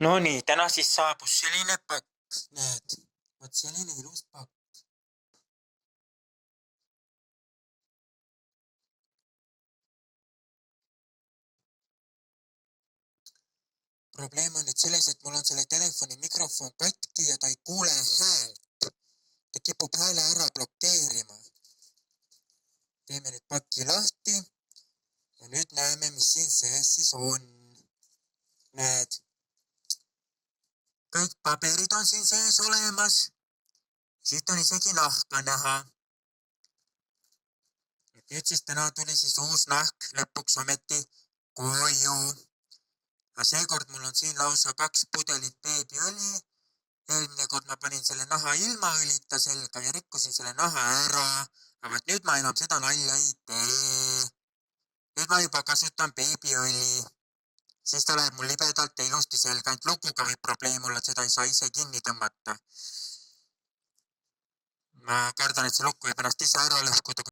No nii, täna siis saabus selline pakk, näed, vot selline ilus pakk. Probleem on nüüd selles, et mul on selle telefoni mikrofon katki ja ta ei kuule häält. Ta kipub hääle ära blokeerima. Teeme nüüd paki lahti ja nüüd näeme, mis siin sees siis on. Näed, kõik paberid on siin sees olemas. Siit on isegi nahka näha. Nüüd siis täna tuli siis uus nahk lõpuks ometi koju. Ja seekord mul on siin lausa 2 pudelit beebiõli. Eelmine kord ma panin selle naha ilma õlita selga ja rikkusin selle naha ära. Aga nüüd ma enam seda nalja ei tee. Nüüd ma juba kasutan beebiõli. Siis ta läheb mul libedalt ja ilusti selga, ainult lukuga võib probleem olla, et seda ei saa ise kinni tõmmata. Ma kardan, et see lukk võib ennast ise ära lõhkuda.